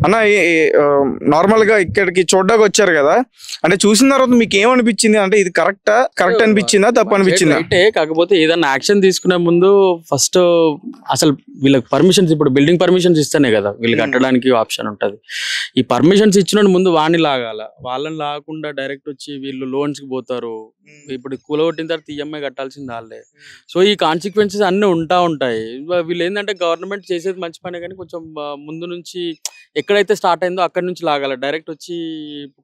అన్న నార్మల్గా ఇక్కడికి చూడ్డానికి వచ్చారు కదా, అంటే చూసిన తర్వాత మీకు ఏమనిపించింది? అంటే ఇది కరెక్ట్ అనిపించిందా, తప్పు అనిపించిందా? అంటే కాకపోతే ఏదన్నా యాక్షన్ తీసుకునే ముందు ఫస్ట్ అసలు వీళ్ళకి పర్మిషన్స్, ఇప్పుడు బిల్డింగ్ పర్మిషన్స్ ఇస్తేనే కదా వీళ్ళు కట్టడానికి ఆప్షన్ ఉంటది. ఈ పర్మిషన్స్ ఇచ్చిన ముందు వాడిని లాగాల, వాళ్ళని లాగకుండా డైరెక్ట్ వచ్చి వీళ్ళు లోన్స్ కి పోతారు. ఇప్పుడు కూలగొట్టిన తర్వాత ఈఎంఐ కట్టాల్సింది వాళ్ళే. సో ఈ కాన్సిక్వెన్సెస్ అన్ని ఉంటాయి. వీళ్ళు ఏంటంటే గవర్నమెంట్ చేసేది మంచి పనే, కానీ కొంచెం ముందు నుంచి ఎక్కడైతే స్టార్ట్ అయిందో అక్కడ నుంచి లాగాల. డైరెక్ట్ వచ్చి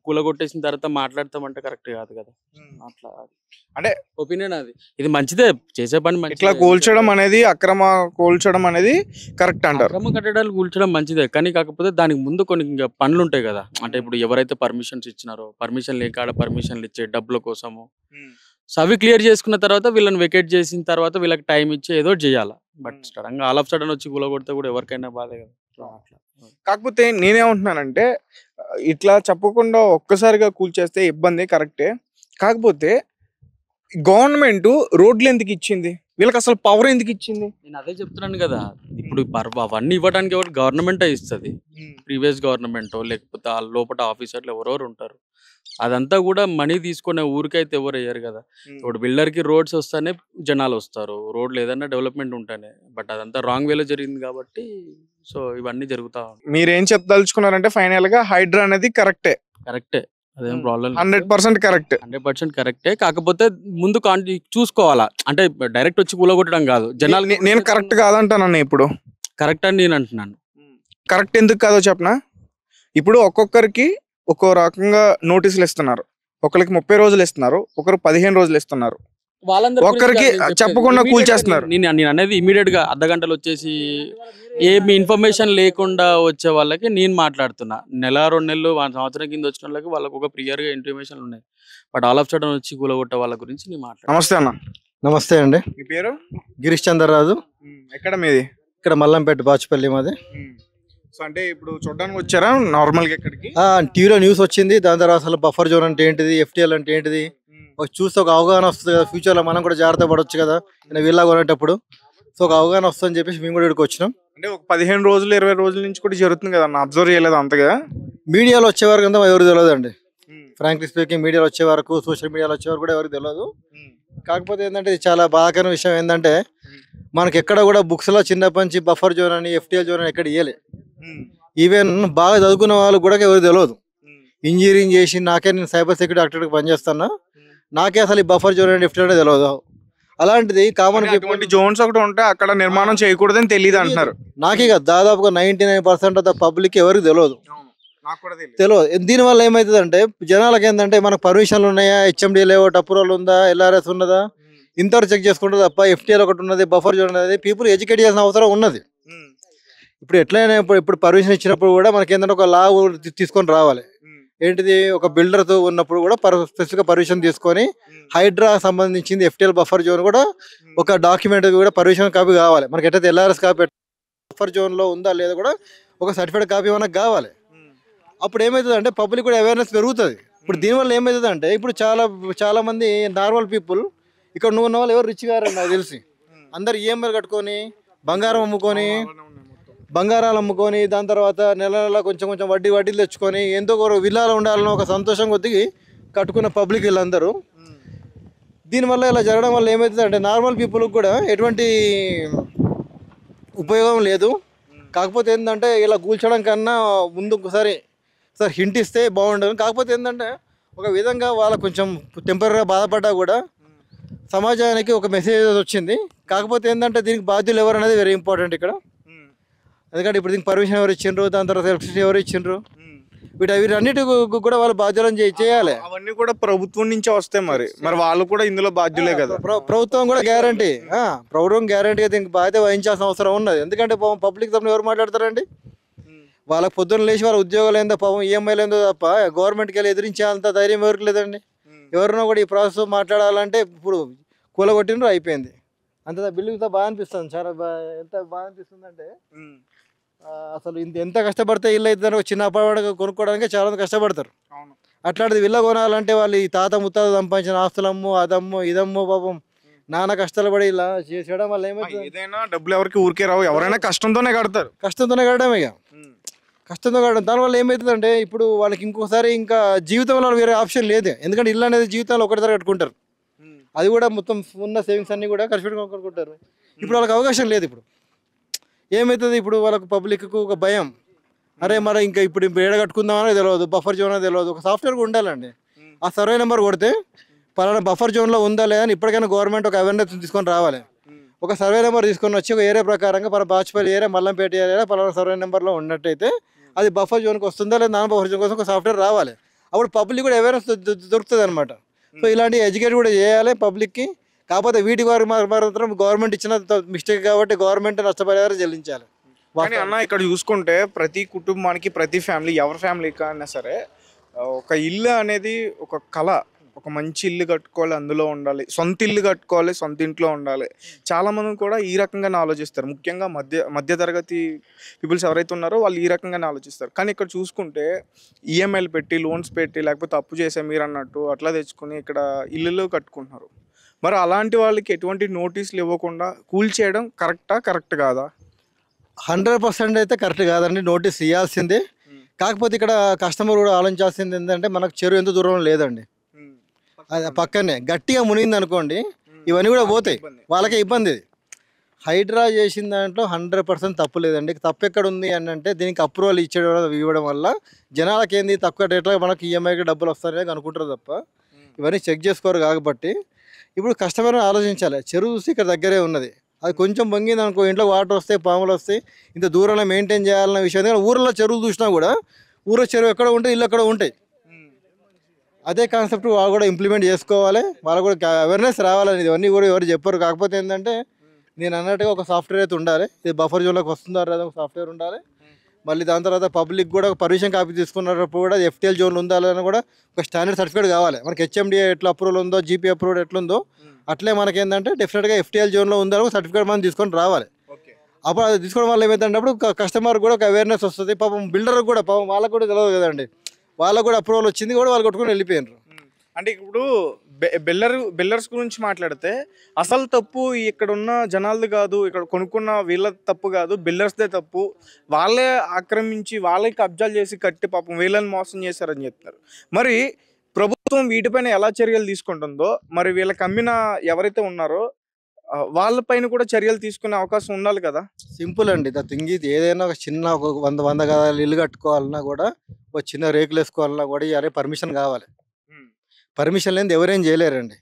కూలగొట్టేసిన తర్వాత మాట్లాడతామంటే కరెక్ట్ కాదు కదా. అట్లా అంటే ఒపీనియన్ అది. ఇది మంచిదే, చేసే పని మంచిదే. ఇట్లా కూల్చడం అనేది, కూల్చడం అనేది కరెక్ట్ అంటారు. అక్రమ కట్టడాలు కూల్చడం మంచిదే, కానీ కాకపోతే దానికి ముందు కొన్ని ఇంకా పనులు ఉంటాయి కదా. అంటే ఇప్పుడు ఎవరైతే పర్మిషన్స్ ఇచ్చినారో, పర్మిషన్ లేకాడ పర్మిషన్లు ఇచ్చే డబ్బుల కోసము, సో అవి క్లియర్ చేసుకున్న తర్వాత వీళ్ళని వెకేట్ చేసిన తర్వాత వీళ్ళకి టైం ఇచ్చి ఏదో చేయాలి. బట్ సడన్ గా ఆల్ ఆఫ్ సడన్ వచ్చి కూలగొడితే కూడా ఎవరికైనా బాధే కదా. కాకపోతే నేనేమంటున్నానంటే, ఇట్లా చెప్పకుండా ఒక్కసారిగా కూల్చేస్తే ఇబ్బంది కరెక్టే. కాకపోతే గవర్నమెంట్ రోడ్లు ఎందుకు ఇచ్చింది? వీళ్ళకి అసలు పవర్ ఎందుకు ఇచ్చింది? నేను అదే చెప్తున్నాను కదా. ఇప్పుడు అవన్నీ ఇవ్వడానికి ఎవరు? గవర్నమెంటే ఇస్తుంది. ప్రీవియస్ గవర్నమెంట్ లేకపోతే ఆ లోపల ఆఫీసర్లు ఎవరెవరు ఉంటారు, అదంతా కూడా మనీ తీసుకునే ఊరికైతే ఎవరు అయ్యారు కదా. ఇప్పుడు బిల్డర్ కి రోడ్స్ వస్తానే జనాలు వస్తారు, రోడ్లు ఏదన్నా డెవలప్మెంట్ ఉంటానే. బట్ అదంతా రాంగ్ వేలో జరిగింది కాబట్టి సో ఇవన్నీ జరుగుతా ఉంటాయి. మీరేం చెప్పదలుచుకున్నారంటే ఫైనల్ గా హైడ్రా అనేది కరెక్టే? అదేం ప్రాబ్లం 100% కరెక్ట్. 100% కరెక్టే. కాకపోతే ముందు చూసుకోవాలా, అంటే డైరెక్ట్ వచ్చి కూలగొట్టడం కాదు. జనాలు నేను కరెక్ట్ కాదంటానన్నా. ఇప్పుడు కరెక్ట్ అని నేను అంటున్నాను. కరెక్ట్ ఎందుకు కాదో చెప్పనా? ఇప్పుడు ఒక్కొక్కరికి ఒక్కో రకంగా నోటీసులు ఇస్తున్నారు. ఒకరికి 30 రోజులు ఇస్తున్నారు, ఒకరు 15 రోజులు ఇస్తున్నారు, ఒక్కరికి చెప్పకుండా కూల్చేస్తున్నారు. నేను అనేది ఇమీడియట్ గా అర్ధగంటలు వచ్చేసి ఏమి ఇన్ఫర్మేషన్ లేకుండా వచ్చే వాళ్ళకి నేను మాట్లాడుతున్నా. నెల 2 నెలలు సంవత్సరం కింద వచ్చిన వాళ్ళకి వాళ్ళకి ఒక ప్రియర్ గా ఇన్ఫర్మేషన్ ఉన్నాయి. బట్ ఆల్ ఆఫ్ సడన్ వచ్చి కూలగొట్టే వాళ్ళ గురించి నేను మాట్లాడు. నమస్తే అన్న. నమస్తే అండి. మీ పేరు? గిరీష్ చంద్రరాజు. ఎక్కడ మీది? ఇక్కడ మల్లంపేట బాచుపల్లి మాది. సో అంటే ఇప్పుడు చూడడానికి వచ్చారా నార్మల్ గా ఇక్కడికి? టీవీలో న్యూస్ వచ్చింది, దాని తర్వాత అసలు బఫర్ జోన్ అంటే ఏంటిది, ఎఫ్టీఎల్ అంటే ఏంటిది చూస్తే ఒక అవగాహన వస్తుంది కదా. ఫ్యూచర్ లో మనం కూడా జాగ్రత్త పడవచ్చు కదా వీళ్ళ కొనేటప్పుడు. సో ఒక అవగాహన వస్తుందని చెప్పేసి మేము కూడా ఇక్కడికి వచ్చినాం. అంటే ఒక 15 రోజులు 20 రోజుల నుంచి కూడా జరుగుతుంది కదా అన్న, అబ్జర్వ్ చేయలేదు అంతగా? మీడియాలో వచ్చే వరకు అంతా ఎవరికి తెలియదు అండి. ఫ్రాంక్లీ స్పీకింగ్, మీడియాలో వచ్చే వరకు, సోషల్ మీడియాలో వచ్చే వరకు కూడా ఎవరికి తెలియదు. కాకపోతే ఏంటంటే ఇది చాలా బాధాకరమైన విషయం ఏంటంటే, మనకి ఎక్కడ కూడా బుక్స్ లో చిన్నప్పటి నుంచి బఫర్ జోన్ అని, ఎఫ్టీఎల్ జోన్ అని ఎక్కడ ఇయ్యలే. ఈవెన్ బాగా చదువుకున్న వాళ్ళు కూడా ఎవరికి తెలియదు. ఇంజనీరింగ్ చేసి నేను సైబర్ సెక్యూరిటీ ఆర్కిటెక్ట్ పనిచేస్తున్నా, నాకే అసలు ఈ బఫర్ జోన్ అండ్ ఎఫ్టీఎల్ తెలియదు. అలాంటిది కామన్ జోన్స్ ఒకటి ఉంటే అక్కడ నిర్మాణం చేయకూడదని తెలియదు అంటున్నారు. నాకే కదా దాదాపుగా 99% ఆఫ్ ద పబ్లిక్ ఎవరికి తెలియదు. దీనివల్ల ఏమవుతుంది అంటే, జనాలకి ఏంటంటే మనకు పర్మిషన్లు ఉన్నాయా, హెచ్ఎండి లేఅవుట్ అప్రూవల్ ఉందా, ఎల్ఆర్ఎస్ ఉన్నదా, ఇంతవరకు చెక్ చేసుకుంటే తప్ప ఎఫ్టీఎల్ ఒకటి ఉన్నది, బఫర్ జోన్ అనేది పీపుల్ ఎడ్యుకేట్ చేయాల్సిన అవసరం ఉన్నది. ఇప్పుడు ఎట్లయినా ఇప్పుడు పర్మిషన్ ఇచ్చినప్పుడు కూడా మనకి ఏంటంటే ఒక లా తీసుకొని రావాలి. ఏంటిది, ఒక బిల్డర్ తో ఉన్నప్పుడు కూడా స్పెసిఫిక్ పర్మిషన్ తీసుకొని, హైడ్రా సంబంధించింది ఎఫ్టీఎల్ బఫర్ జోన్ కూడా ఒక డాక్యుమెంట్ కూడా పర్మిషన్ కాపీ కావాలి మనకి. ఎట్లయితే ఎల్ఆర్ఎస్ కాపీ బఫర్ జోన్ లో ఉందా లేదా కూడా ఒక సర్టిఫికేట్ కాపీ మనకు కావాలి. అప్పుడు ఏమవుతుంది అంటే పబ్లిక్ కూడా అవేర్నెస్ పెరుగుతుంది. ఇప్పుడు దీనివల్ల ఏమవుతుంది అంటే, ఇప్పుడు చాలా మంది నార్మల్ పీపుల్ ఇక్కడ ఉన్న వాళ్ళు ఎవరు రిచ్ గారు నాకు తెలిసి అందరు ఈఎంఐలు కట్టుకొని బంగారాలు అమ్ముకొని దాని తర్వాత నెల నెల కొంచెం వడ్డీలు తెచ్చుకొని ఎంతో విల్లాలో ఉండాలని ఒక సంతోషం కొద్దిగా కట్టుకున్న పబ్లిక్ వీళ్ళందరూ. దీనివల్ల ఇలా జరగడం వల్ల ఏమవుతుంది అంటే, నార్మల్ పీపుల్కి కూడా ఎటువంటి ఉపయోగం లేదు. కాకపోతే ఏంటంటే, ఇలా కూల్చడం కన్నా ముందు ఒకసారి హింట్ ఇస్తే బాగుండదు. కాకపోతే ఏంటంటే, ఒక విధంగా వాళ్ళకు కొంచెం టెంపరీగా బాధపడ్డా కూడా సమాజానికి ఒక మెసేజ్ వచ్చింది. కాకపోతే ఏంటంటే, దీనికి బాధ్యులు ఎవరు అనేది వెరీ ఇంపార్టెంట్ ఇక్కడ. ఎందుకంటే ఇప్పుడు దీనికి పర్మిషన్ ఎవరు ఇచ్చిండ్రు, దాని తర్వాత ఎలక్ట్రిసిటీ ఎవరు ఇచ్చిండ్రు, వీటన్నిటి కూడా వాళ్ళు బాధ్యులను చేయాలి. అవన్నీ కూడా ప్రభుత్వం నుంచే వస్తాయి. మరి వాళ్ళు కూడా ఇందులో బాధ్యులే కదా. ప్రభుత్వం కూడా ప్రభుత్వం గ్యారంటీగా దీనికి బాధ్యత వహించాల్సిన అవసరం ఉన్నది. ఎందుకంటే పబ్లిక్ తరపున ఎవరు మాట్లాడతారండి? వాళ్ళకి పొద్దున్న లేచి వాళ్ళ ఉద్యోగాలు ఏందో, పాపం ఈఎంఐలు ఏందో తప్ప గవర్నమెంట్కి వెళ్ళి ఎదిరించేంత ధైర్యం ఎవరికి లేదండి. ఎవరినో కూడా ఈ ప్రాసెస్ మాట్లాడాలంటే ఇప్పుడు కూలగొట్టినరు అయిపోయింది. అంత బిల్డింగ్తో బాగా అనిపిస్తుంది, చాలా ఎంత బాగా అనిపిస్తుంది అంటే, అసలు ఎంత కష్టపడితే ఇల్లు అవుతుందని చిన్న అపార్ట్మెంట్ కొనుక్కోవడానికి చాలా మంది కష్టపడతారు. అట్లాంటిది ఇల్లు కొనాలంటే వాళ్ళు ఈ తాత ముత్తాత సంపాదించిన ఆస్తులమ్ము, అదమ్ము ఇదమ్ము, పాపం నాన్న కష్టాలు పడి ఇలా చేయడం వల్ల ఏమైతే, ఏదైనా డబ్బులు ఎవరికి ఊరికే రావు, ఎవరైనా కష్టంతోనే కడతారు. కష్టంతోనే కట్టడం. ఇక కష్టంతో కావడం దానివల్ల ఏమవుతుందంటే ఇప్పుడు వాళ్ళకి ఇంకోసారి ఇంకా జీవితంలో వేరే ఆప్షన్ లేదు. ఎందుకంటే ఇల్లు అనేది జీవితంలో ఒకటిసారి కట్టుకుంటారు, అది కూడా మొత్తం ఉన్న సేవింగ్స్ అన్ని కూడా ఖర్చు పెట్టుకొని కొనుక్కుంటారు. ఇప్పుడు వాళ్ళకి అవకాశం లేదు. ఇప్పుడు ఏమవుతుంది, ఇప్పుడు వాళ్ళకు పబ్లిక్కు ఒక భయం, అరే మరి ఇంకా ఇప్పుడు ఏడ కట్టుకుందామని తెలియదు, బఫర్ జోన్ అనేది తెలియదు. ఒక సాఫ్ట్వేర్ ఉండాలండి, ఆ సర్వే నెంబర్ కొడితే పలానా బఫర్ జోన్లో ఉందా లేదా అని ఇప్పటికైనా గవర్నమెంట్ ఒక అవేర్నెస్ తీసుకొని రావాలి. ఒక సర్వే నెంబర్ తీసుకొని వచ్చి ఒక ఏరియా ప్రకారంగా మన బాచుపల్లి ఏరియా, మల్లంపేట ఏరియా పలానా సర్వే నెంబర్లో ఉన్నట్టయితే అది బఫర్ జోన్కి వస్తుందా లేదా నాన్ బఫర్ జోన్ కోసం ఒక సాఫ్ట్వేర్ రావాలి. అప్పుడు పబ్లిక్ కూడా అవేర్నెస్ దొరుకుతుంది అనమాట. సో ఇలాంటి ఎడ్యుకేట్ కూడా చేయాలి పబ్లిక్కి. కాకపోతే వీటి వారి మాత్రం గవర్నమెంట్ ఇచ్చిన మిస్టేక్ కాబట్టి గవర్నమెంట్ నష్టపరిహారం చెల్లించాలి. కానీ అన్న ఇక్కడ చూసుకుంటే ప్రతి కుటుంబానికి, ప్రతి ఫ్యామిలీ, ఎవరి ఫ్యామిలీ అయినా సరే ఒక ఇల్లు అనేది ఒక కళ. ఒక మంచి ఇల్లు కట్టుకోవాలి, అందులో ఉండాలి, సొంత ఇల్లు కట్టుకోవాలి, సొంత ఇంట్లో ఉండాలి. చాలామంది కూడా ఈ రకంగానే ఆలోచిస్తారు. ముఖ్యంగా మధ్యతరగతి పీపుల్స్ ఎవరైతే ఉన్నారో వాళ్ళు ఈ రకంగానే ఆలోచిస్తారు. కానీ ఇక్కడ చూసుకుంటే ఈఎంఐలు పెట్టి, లోన్స్ పెట్టి, లేకపోతే అప్పు చేసే మీరు అన్నట్టు అట్లా తెచ్చుకొని ఇక్కడ ఇల్లులు కట్టుకుంటున్నారు. మరి అలాంటి వాళ్ళకి ఎటువంటి నోటీసులు ఇవ్వకుండా కూల్చేయడం కరెక్ట్ కాదా? 100% అయితే కరెక్ట్ కాదండి, నోటీస్ ఇవ్వాల్సిందే. కాకపోతే ఇక్కడ కస్టమర్ కూడా ఆలోచించాల్సింది ఏంటంటే మనకు చెరువు ఎంత దూరం లేదండి, అది పక్కనే గట్టిగా మునిగింది అనుకోండి ఇవన్నీ కూడా పోతాయి, వాళ్ళకే ఇబ్బంది. ఇది హైడ్రా చేసిన దాంట్లో 100% తప్పు లేదండి. తప్పు ఎక్కడ ఉంది అని అంటే దీనికి అప్రూవల్ ఇవ్వడం వల్ల జనాలకి ఏంది తక్కువ రేట్లో మనకి ఈఎంఐకి డబ్బులు వస్తాయని అనుకుంటారు తప్ప ఇవన్నీ చెక్ చేసుకోరు. కాబట్టి ఇప్పుడు కస్టమర్ ఆలోచించాలి, చెరువు చూసి ఇక్కడ దగ్గరే ఉన్నది, అది కొంచెం పొంగింది అనుకో ఇంట్లో వాటర్ వస్తాయి, పాములు వస్తాయి, ఇంత దూరంలో మెయింటైన్ చేయాలన్న విషయం. ఎందుకంటే ఊర్లో చెరువులు చూసినా కూడా ఊరో చెరువు ఎక్కడ ఉంటాయి, ఇల్లు ఎక్కడ ఉంటాయి. అదే కాన్సెప్ట్ వాళ్ళు కూడా ఇంప్లిమెంట్ చేసుకోవాలి, వాళ్ళకు కూడా అవేర్నెస్ రావాలని. ఇవన్నీ కూడా ఎవరు చెప్పరు. కాకపోతే ఏంటంటే నేను అన్నట్టుగా ఒక సాఫ్ట్వేర్ అయితే ఉండాలి, ఇది బఫర్ జోన్లోకి వస్తుందా లేదా ఒక సాఫ్ట్వేర్ ఉండాలి. మళ్ళీ దాని తర్వాత పబ్లిక్ కూడా ఒక పర్మిషన్ కాపీ తీసుకున్నప్పుడు కూడా ఎఫ్టీఎల్ జోన్లు ఉండాలని కూడా ఒక స్టాండర్డ్ సర్టిఫికేట్ కావాలి. మనకి హెచ్ఎండిఏ ఎట్లా అప్రూవల్ ఉందో, జీపీ అప్రూవల్ ఎట్లుందో అట్లే మనకి ఏంటంటే డెఫినెట్గా ఎఫ్టీఎల్ జోన్లో ఉందో సర్టిఫికేట్ మనం తీసుకొని రావాలి. అప్పుడు అది తీసుకోవడం వల్ల ఏమైందంటే కస్టమర్ కూడా ఒక అవేర్నెస్ వస్తుంది. పాపం బిల్డర్ కూడా పాపం వాళ్ళకు కూడా తెలియదు కదండి, వాళ్ళకు కూడా అప్రూవల్ వచ్చింది కూడా వాళ్ళు కొట్టుకొని వెళ్ళిపోయినారు. అంటే ఇప్పుడు బిల్డర్స్ గురించి మాట్లాడితే అసలు తప్పు ఇక్కడ ఉన్న జనాలది కాదు, ఇక్కడ కొనుక్కున్న వీళ్ళ తప్పు కాదు, బిల్డర్స్దే తప్పు. వాళ్ళే ఆక్రమించి వాళ్ళే కబ్జాలు చేసి కట్టి పాపం వీళ్ళని మోసం చేశారని చెప్తున్నారు. మరి ప్రభుత్వం వీటిపైన ఎలా చర్యలు తీసుకుంటుందో మరి వీళ్ళకి అమ్మిన ఎవరైతే ఉన్నారో వాళ్ళపైన కూడా చర్యలు తీసుకునే అవకాశం ఉండాలి కదా. సింపుల్ అండి ద థింగ్. ఇది ఏదైనా ఒక చిన్న ఒక 100 గదాలు ఇల్లు కట్టుకోవాలన్నా కూడా, ఒక చిన్న రేకులు వేసుకోవాలన్నా కూడా ఇవన్నీ పర్మిషన్ కావాలి. పర్మిషన్ లేని ఎవరేం చేయలేరండి.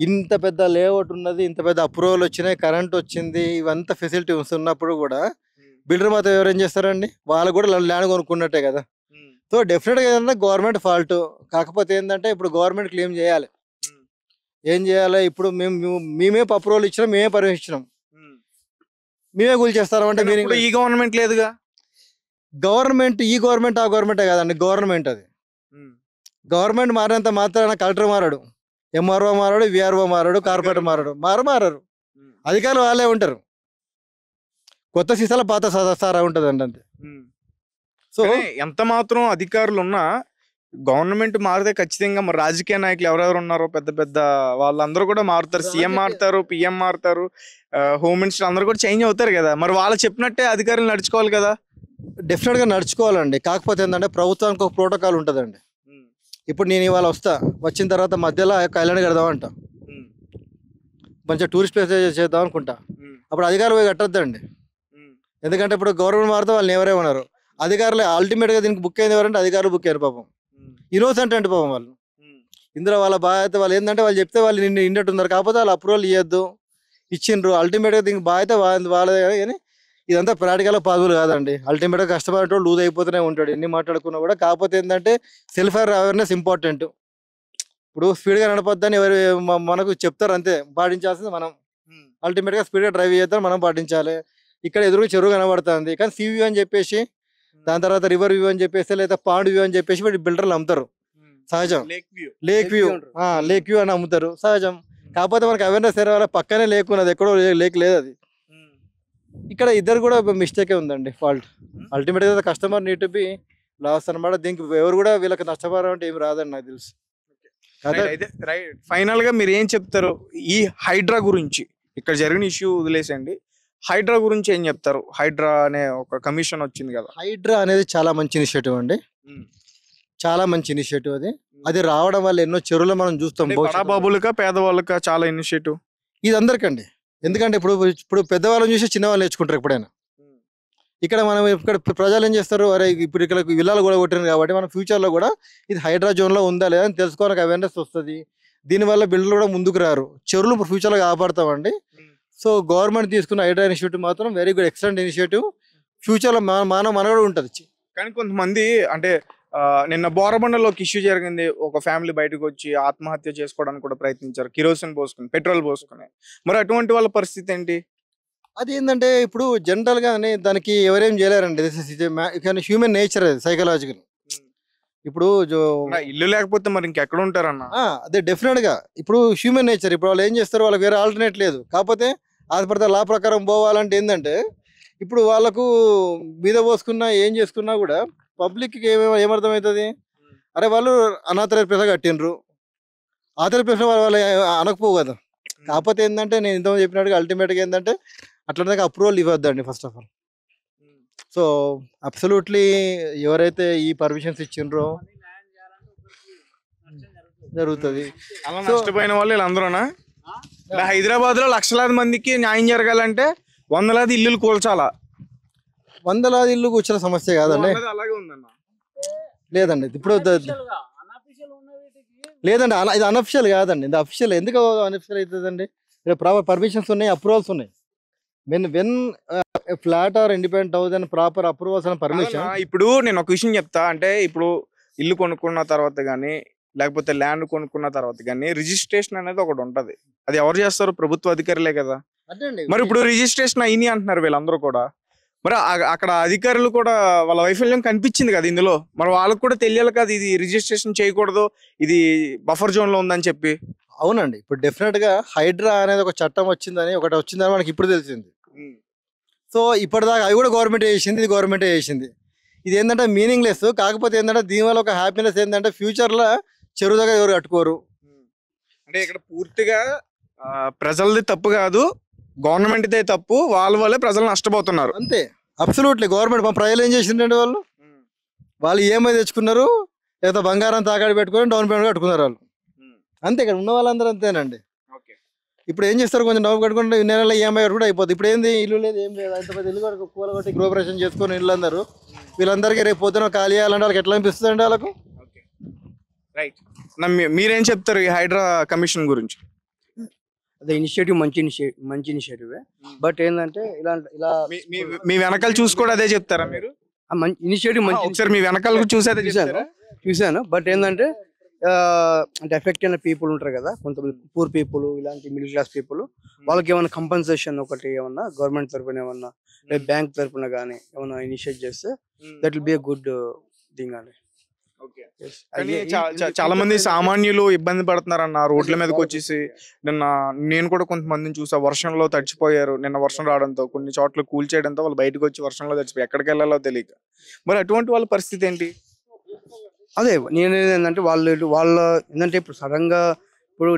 ఇంత పెద్ద లేఅవుట్ ఉన్నది, ఇంత పెద్ద అప్రూవల్ వచ్చినాయి, కరెంట్ వచ్చింది, ఇవంతా ఫెసిలిటీస్ ఉన్నప్పుడు కూడా బిల్డర్ మాత్రం ఎవరేం చేస్తారండి, వాళ్ళు కూడా ల్యాండ్ కొనుక్కున్నట్టే కదా. సో డెఫినెట్గా ఏంటంటే గవర్నమెంట్ ఫాల్ట్. కాకపోతే ఏంటంటే ఇప్పుడు గవర్నమెంట్ క్లెయిమ్ చేయాలి. ఏం చేయాలి, ఇప్పుడు మేమే అప్రూవల్ ఇచ్చినాం, మేమే పర్మిషన్ ఇచ్చినాం, మేమే కూల్ చేస్తారంటే మీరు ఈ గవర్నమెంట్ లేదుగా. గవర్నమెంట్ ఈ గవర్నమెంట్ ఆ గవర్నమెంటే కాదండి, గవర్నమెంట్ అది. గవర్నమెంట్ మారినంత మాత్రాన కలెక్టర్ మారాడు, ఎంఆర్ఓ మారాడు, విఆర్ఓ మారాడు, కార్పొరేటర్ మారారు. అధికారులు వాళ్ళే ఉంటారు. కొత్త సీసాల పాత సారా ఉంటుందండి అంతే. సో ఎంత మాత్రం అధికారులు ఉన్నా గవర్నమెంట్ మారితే ఖచ్చితంగా మరి రాజకీయ నాయకులు ఎవరెవరు ఉన్నారో పెద్ద పెద్ద వాళ్ళందరూ కూడా మారుతారు. సీఎం మారుతారు, పిఎం మారుతారు, హోమ్ మినిస్టర్ అందరూ కూడా చేంజ్ అవుతారు కదా. మరి వాళ్ళు చెప్పినట్టే అధికారులు నడుచుకోవాలి కదా. డెఫినెట్గా నడుచుకోవాలండి. కాకపోతే ఏంటంటే ప్రభుత్వానికి ఒక ప్రోటోకాల్ ఉంటుందండి. ఇప్పుడు నేను ఇవాళ వచ్చిన తర్వాత మధ్యలో కళ్యాణ్ కడదామంట, మంచిగా టూరిస్ట్ ప్లేస్ చేద్దాం అనుకుంటా, అప్పుడు అధికారులు పోయి కట్టద్దండి. ఎందుకంటే ఇప్పుడు గవర్నమెంట్ మారితే వాళ్ళు ఎవరే ఉన్నారు, అధికారులు అల్టిమేట్గా దీనికి బుక్ అయింది ఎవరంటే అధికారులు బుక్ అయ్యారు. పాపం ఇన్నోసెంట్ అంటే పాపం వాళ్ళు. ఇందులో వాళ్ళ బాధ్యత వాళ్ళు ఏంటంటే వాళ్ళు చెప్తే వాళ్ళు నిన్ను ఇండట్టున్నారు, కాకపోతే వాళ్ళు అప్రూవల్ ఇవ్వద్దు, ఇచ్చిండ్రు. అల్టిమేట్గా దీనికి బాధ్యత వాళ్ళదే. కానీ ఇదంతా ప్రాక్టికల్గా పాసిబుల్ కాదండి. అల్టిమేట్గా కష్టపడే లూజ్ అయిపోతూనే ఉంటాడు ఎన్ని మాట్లాడుకున్నా కూడా. కాకపోతే ఏంటంటే సెల్ఫ్ అవేర్నెస్ ఇంపార్టెంట్. ఇప్పుడు స్పీడ్గా నడపొద్దని ఎవరు మనకు చెప్తారు, అంతే పాటించాల్సింది మనం. అల్టిమేట్గా స్పీడ్గా డ్రైవ్ చేద్దాం, మనం పాటించాలి. ఇక్కడ ఎదురుగా చెరువు కనబడుతుంది కానీ సీ వ్యూ అని చెప్పేసి, దాని తర్వాత రివర్ వ్యూ అని చెప్పేసి, లేదా పాండ్ వ్యూ అని చెప్పేసి బిల్డర్లు అమ్ముతారు. సహజం. లేక్ వ్యూ అని అమ్ముతారు, సహజం. కాకపోతే మనకి అవేర్నెస్ వల్ల పక్కనే లేక్ ఉన్నది, ఎక్కడో లేక్ లేదు. అది ఇక్కడ ఇద్దరు కూడా మిస్టేకే ఉందండి, ఫాల్ట్. అల్టిమేట్గా customer need to be loss అనమాట. దీనికి ఎవరు కూడా వీళ్ళకి నష్టపరం అంటే ఏమి రాదండి నాకు తెలుసు. ఫైనల్ గా మీరు ఏం చెప్తారు ఈ హైడ్రా గురించి? ఇక్కడ జరిగిన ఇష్యూ వదిలేసండి, హైడ్రా గురించి ఏం చెప్తారు? హైడ్రా అనే ఒక కమిషన్ వచ్చింది కదా. హైడ్రా అనేది చాలా మంచి ఇనిషియేటివ్ అండి. చాలా మంచి ఇనిషియేటివ్ అది. అది రావడం వల్ల ఎన్నో చెరువులు మనం చూస్తాం. బాబులకా పేదవాళ్ళకా చాలా ఇనిషియేటివ్ ఇది అందరికండి. ఎందుకంటే ఇప్పుడు ఇప్పుడు పెద్దవాళ్ళని చూసి చిన్నవాళ్ళు నేర్చుకుంటారు ఎప్పుడైనా. ఇక్కడ మనం ఇక్కడ ప్రజలు ఏం చేస్తారు, అరే ఇప్పుడు ఇక్కడ విల్లాలు కూడా కొట్టినారు కాబట్టి మనం ఫ్యూచర్లో కూడా ఇది హైడ్రా జోన్లో ఉందా లేదా అని తెలుసుకోవడానికి అవేర్నెస్ వస్తుంది. దీనివల్ల బిల్డర్లు కూడా ముందుకు రారు. చెరువులు ఫ్యూచర్లో కాపాడుతామండి. సో గవర్నమెంట్ తీసుకున్న హైడ్రా ఇనిషియేటివ్ మాత్రం వెరీ గుడ్, ఎక్సలెంట్ ఇనిషియేటివ్. ఫ్యూచర్లో మానవ మనగడ ఉంటుంది. కానీ కొంతమంది అంటే నిన్న బోరబండలో ఒక ఇష్యూ జరిగింది. ఒక ఫ్యామిలీ బయటకు వచ్చి ఆత్మహత్య చేసుకోవడానికి కూడా ప్రయత్నించారు, కిరోసిన్ పోసుకుని, పెట్రోల్ పోసుకుని. మరి అటువంటి వాళ్ళ పరిస్థితి ఏంటి? అది ఏంటంటే ఇప్పుడు జనరల్ గానే దానికి ఎవరేం చేయలేరండి. హ్యూమన్ నేచర్, అది సైకలాజికల్. ఇప్పుడు ఇల్లు లేకపోతే మరి ఇంకెక్కడ ఉంటారన్న? అదే డెఫినెట్ గా ఇప్పుడు హ్యూమన్ నేచర్. ఇప్పుడు వాళ్ళు ఏం చేస్తారు, వాళ్ళకి వేరే ఆల్టర్నేట్ లేదు. కాకపోతే ఆధారపడితే లా ప్రకారం పోవాలంటే ఏంటంటే ఇప్పుడు వాళ్ళకు మీద పోసుకున్నా ఏం చేసుకున్నా కూడా పబ్లిక్ ఏమర్థమవుతుంది, అరే వాళ్ళు అనాథరైన కట్టినరు, ఆథరైన వాళ్ళు అనకపోవు కదా. కాకపోతే ఏంటంటే నేను ఇంతమంది చెప్పినట్టుగా అల్టిమేట్గా ఏంటంటే అట్లా అప్రూవల్ ఇవ్వద్దండి first of all. So absolutely ఎవరైతే ఈ పర్మిషన్స్ ఇచ్చిండ్రో జరుగుతుంది. అలా నష్టపోయిన వాళ్ళు వీళ్ళందరూనా? హైదరాబాద్ లో లక్షలాది మందికి న్యాయం జరగాలంటే వందలాది ఇల్లులు కూల్చాలా? వందలాది ఇల్లు కూర్చున్న సమస్య కాదండి. అలాగే ఉందన్న. లేదండి ఇప్పుడు లేదండి, ఇది అన్అఫిషియల్ కాదండి. ఇది అఫిషియల్. ఎందుకు అన్అఫిషియల్ అవుతుందండి? ప్రాపర్ పర్మిషన్స్ ఉన్నాయి, అప్రూవల్స్ ఉన్నాయి. When flat are independent house and proper approvals and permission. ఇప్పుడు నేను ఒక విషయం చెప్తా. అంటే ఇప్పుడు ఇల్లు కొనుక్కున్న తర్వాత కానీ లేకపోతే ల్యాండ్ కొనుక్కున్న తర్వాత కానీ రిజిస్ట్రేషన్ అనేది ఒకటి ఉంటది. అది ఎవరు చేస్తారు? ప్రభుత్వ అధికారులే కదా. మరి ఇప్పుడు రిజిస్ట్రేషన్ అయ్యి అంటున్నారు వీళ్ళందరూ కూడా. మరి అక్కడ అధికారులు కూడా వాళ్ళ వైఫల్యం కనిపించింది కదా ఇందులో. మరి వాళ్ళకు కూడా తెలియాలి కదా ఇది రిజిస్ట్రేషన్ చేయకూడదు, ఇది బఫర్ జోన్ లో ఉందని చెప్పి. అవునండి, ఇప్పుడు డెఫినెట్ గా హైడ్రా అనేది ఒక చట్టం వచ్చిందని మనకి ఇప్పుడు తెలిసింది. సో ఇప్పటిదాకా అవి కూడా గవర్నమెంట్ చేసింది, ఇది గవర్నమెంట్ చేసింది. ఇది ఏంటంటే మీనింగ్ లెస్. కాకపోతే ఏంటంటే దీనివల్ల ఒక హ్యాపీనెస్ ఏంటంటే ఫ్యూచర్ లో చెరువు దగ్గర ఎవరు కట్టుకోరు. అంటే ఇక్కడ పూర్తిగా ప్రజలది తప్పు కాదు, గవర్నమెంట్దే తప్పు. వాళ్ళే ప్రజలు నష్టపోతున్నారు అంతే. అబ్సల్యూట్లీ గవర్నమెంట్ ప్రజలు ఏం చేసిందంటే వాళ్ళు ఈఎంఐ తెచ్చుకున్నారు, లేదా బంగారం తాకాడి పెట్టుకొని డౌన్ పేమెంట్ కట్టుకున్నారు వాళ్ళు. అంతే, ఇక్కడ ఉన్న వాళ్ళందరూ అంతేనండి. ఇప్పుడు ఏం చేస్తారు, కొంచెం డౌన్ కట్టుకుంటే నెలలో ఈఎంఐ కూడా అయిపోతుంది. ఇప్పుడు ఏంది, ఇల్లు లేదు, ఏం లేదు, అంత పెద్ద ఇల్లు కూడా కూలగొట్టి గృహప్రవేశం చేసుకొని ఇల్లు అందరూ వీళ్ళందరికీ రేపు పొద్దున ఖాళీ చేయాలంటే వాళ్ళకి ఎట్లా అనిపిస్తుంది అండి వాళ్ళకు? రైట్. మీరేం చెప్తారు ఈ హైడ్రా కమిషన్ గురించి? అదే ఇనిషియేటివ్ మంచి ఇనిషియేటివ్. బట్ ఏంటంటే ఇలా మీ వెనకాల చూసి కూడా అదే చెప్తారా మీరు? ఇనిషియేటివ్ మంచి. ఒకసారి మీ వెనకాల చూసాను. బట్ ఏంటంటే అంటే ఎఫెక్ట్ అయిన పీపుల్ ఉంటారు కదా, కొంతమంది పూర్ పీపుల్, ఇలాంటి మిడిల్ క్లాస్ పీపుల్, వాళ్ళకి ఏమైనా కంపన్సేషన్ ఒకటి ఏమన్నా గవర్నమెంట్ తరఫున ఏమన్నా లేదా బ్యాంక్ తరఫున కానీ ఏమన్నా ఇనిషియేట్ చేస్తే that will be a good thing అండి. చాలా మంది సామాన్యులు ఇబ్బంది పడుతున్నారన్న రోడ్ల మీదకి వచ్చేసి. నేను కూడా కొంతమందిని చూసా, వర్షంలో తడిచిపోయారు. నిన్న వర్షం రావడంతో కొన్ని చోట్ల కూల్చేయడంతో వాళ్ళు బయటకు వచ్చి వర్షంలో తడిచిపోయి ఎక్కడికి వెళ్ళాలో తెలియక. మరి అటువంటి వాళ్ళ పరిస్థితి ఏంటి? అదే నేను ఏంటంటే వాళ్ళ ఏంటంటే ఇప్పుడు సడన్ గా ఇప్పుడు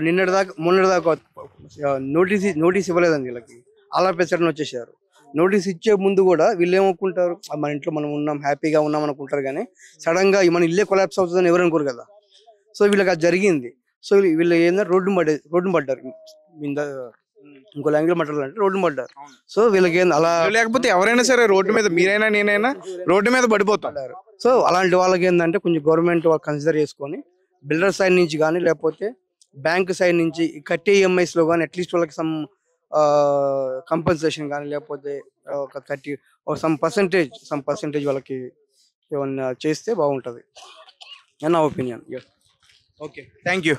మొన్నటిదాకా నోటీస్ ఇవ్వలేదండి వీళ్ళకి. అలా పెసరని వచ్చేసారు. నోటీస్ ఇచ్చే ముందు కూడా వీళ్ళు ఏమనుకుంటారు, మన ఇంట్లో మనం ఉన్నాం, హ్యాపీగా ఉన్నాం అనుకుంటారు. కానీ సడన్ గా మన ఇల్లే కొలాప్స్ అవుతుందని ఎవరు అనుకోరు కదా. సో వీళ్ళకి అది జరిగింది. సో వీళ్ళు ఏంటంటే రోడ్డు పడ్డారు. ఇంకో లాంగ్వేజ్ మాట్లాడాలంటే రోడ్డు పడ్డారు. సో వీళ్ళకి అలా లేకపోతే ఎవరైనా సరే రోడ్డు మీద, మీరైనా నేనైనా రోడ్డు మీద పడిపోతారు. సో అలాంటి వాళ్ళకి ఏంటంటే కొంచెం గవర్నమెంట్ వాళ్ళు కన్సిడర్ చేసుకొని బిల్డర్ సైడ్ నుంచి కానీ లేకపోతే బ్యాంక్ సైడ్ నుంచి కట్టే ఈఎంఐస్ లో కానీ అట్లీస్ట్ వాళ్ళకి సమ్ కంపన్సేషన్ కానీ లేకపోతే ఒక 30 సమ్ పర్సెంటేజ్ వాళ్ళకి ఏమన్నా చేస్తే బాగుంటుంది అని నా ఒపీనియన్. Okay, thank you.